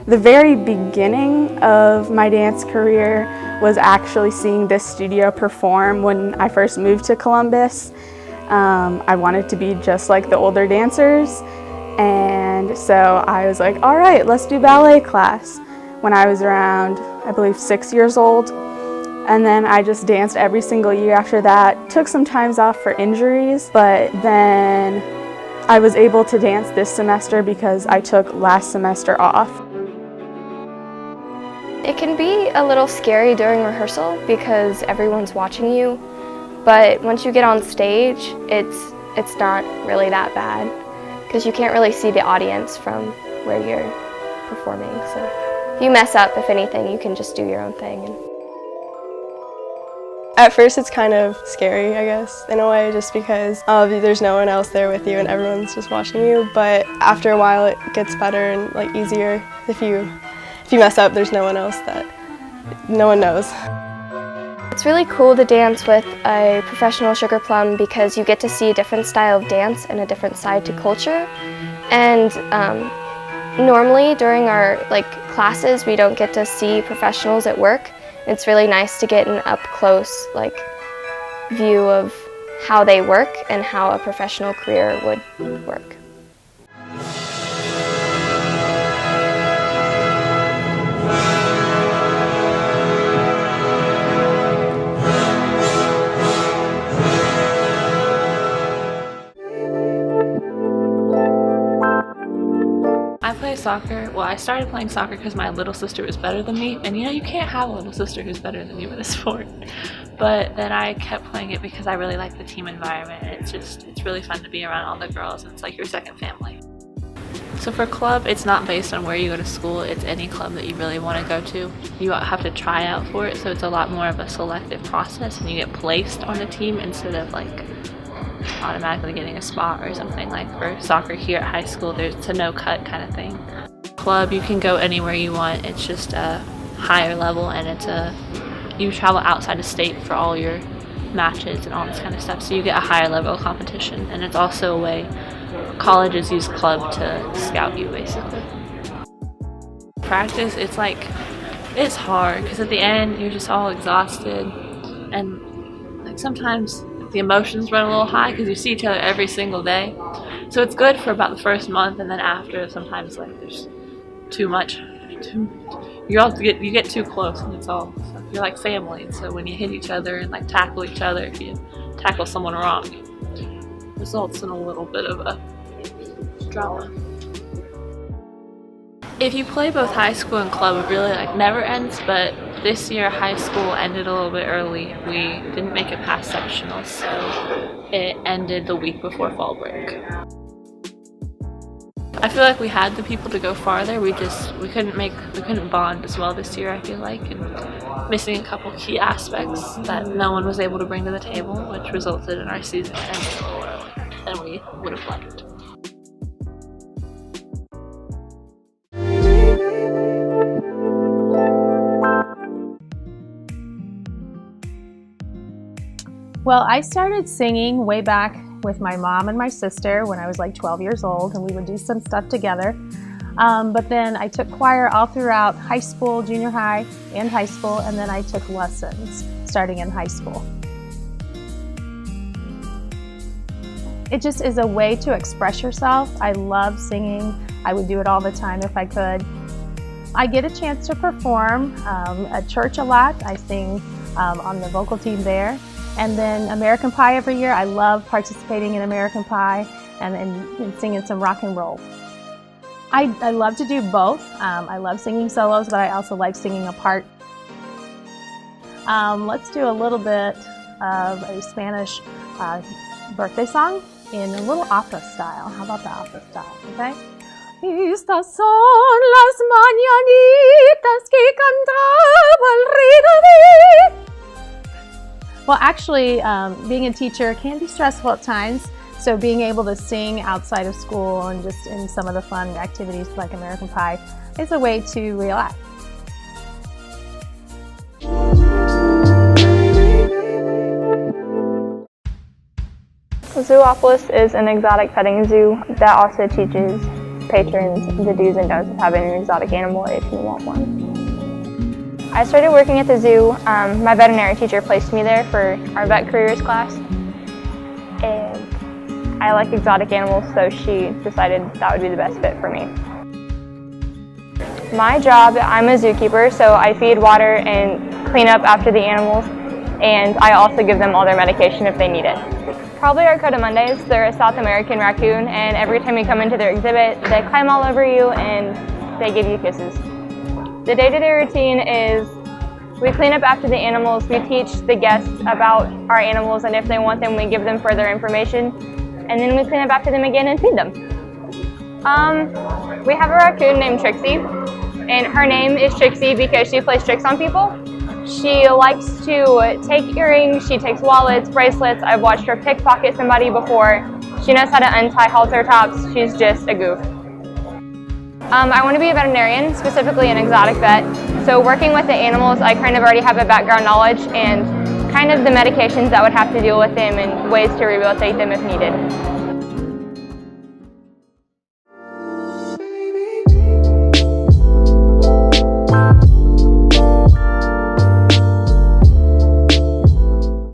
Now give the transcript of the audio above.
The very beginning of my dance career was actually seeing this studio perform when I first moved to Columbus. I wanted to be just like the older dancers, and so I was like, all right, let's do ballet class when I was around, I believe, 6 years old. And then I just danced every single year after that. Took some times off for injuries, but then I was able to dance this semester because I took last semester off. It can be a little scary during rehearsal because everyone's watching you, but once you get on stage, it's not really that bad because you can't really see the audience from where you're performing. So if you mess up, if anything, you can just do your own thing. At first it's kind of scary, I guess, in a way, just because there's no one else there with you and everyone's just watching you, but after a while it gets better and like easier. If you mess up, there's no one else that no one knows. It's really cool to dance with a professional sugar plum because you get to see a different style of dance and a different side to culture. And normally during our classes, we don't get to see professionals at work. It's really nice to get an up-close view of how they work and how a professional career would work. I play soccer. Well, I started playing soccer because my little sister was better than me, and you can't have a little sister who's better than you in a sport. But then I kept playing it because I really like the team environment. It's really fun to be around all the girls, and it's like your second family. So for club, it's not based on where you go to school. It's any club that you really want to go to. You have to try out for it, so it's a lot more of a selective process, and you get placed on the team instead of automatically getting a spot or something. Like for soccer here at high school, it's a no-cut kind of thing. Club, you can go anywhere you want. It's just a higher level, and you travel outside of state for all your matches and all this kind of stuff, so you get a higher level of competition. And it's also a way colleges use club to scout you, basically. Practice, it's hard because at the end you're just all exhausted, and sometimes the emotions run a little high because you see each other every single day. So it's good for about the first month, and then after, sometimes there's too much. You get too close, and you're like family. And so when you hit each other and tackle each other, if you tackle someone wrong, it results in a little bit of a drama. If you play both high school and club, it really never ends, but this year high school ended a little bit early. We didn't make it past sectionals, so it ended the week before fall break. I feel like we had the people to go farther. We couldn't bond as well this year, I feel like, and missing a couple key aspects that no one was able to bring to the table, which resulted in our season ending a little earlier than we would have liked. Well, I started singing way back with my mom and my sister when I was 12 years old, and we would do some stuff together. But then I took choir all throughout high school, junior high, and high school, and then I took lessons starting in high school. It just is a way to express yourself. I love singing. I would do it all the time if I could. I get a chance to perform at church a lot. I sing on the vocal team there. And then American Pie every year. I love participating in American Pie and singing some rock and roll. I love to do both. I love singing solos, but I also like singing a part. Let's do a little bit of a Spanish birthday song in a little opera style. How about the opera style, okay? Estas son las mañanitas que cantaba el rey David. Well, actually, being a teacher can be stressful at times, so being able to sing outside of school and just in some of the fun activities like American Pie is a way to relax. Zoopolis is an exotic petting zoo that also teaches patrons the do's and don'ts of having an exotic animal if you want one. I started working at the zoo. My veterinary teacher placed me there for our vet careers class, and I like exotic animals, so she decided that would be the best fit for me. My job, I'm a zookeeper, so I feed, water, and clean up after the animals, and I also give them all their medication if they need it. Probably our Coda Mondays. They're a South American raccoon, and every time you come into their exhibit, they climb all over you and they give you kisses. The day-to-day routine is we clean up after the animals, we teach the guests about our animals, and if they want them, we give them further information, and then we clean up after them again and feed them. We have a raccoon named Trixie, and her name is Trixie because she plays tricks on people. She likes to take earrings, she takes wallets, bracelets. I've watched her pickpocket somebody before. She knows how to untie halter tops. She's just a goof. I want to be a veterinarian, specifically an exotic vet. So working with the animals, I kind of already have a background knowledge and kind of the medications that would have to deal with them and ways to rehabilitate them if needed.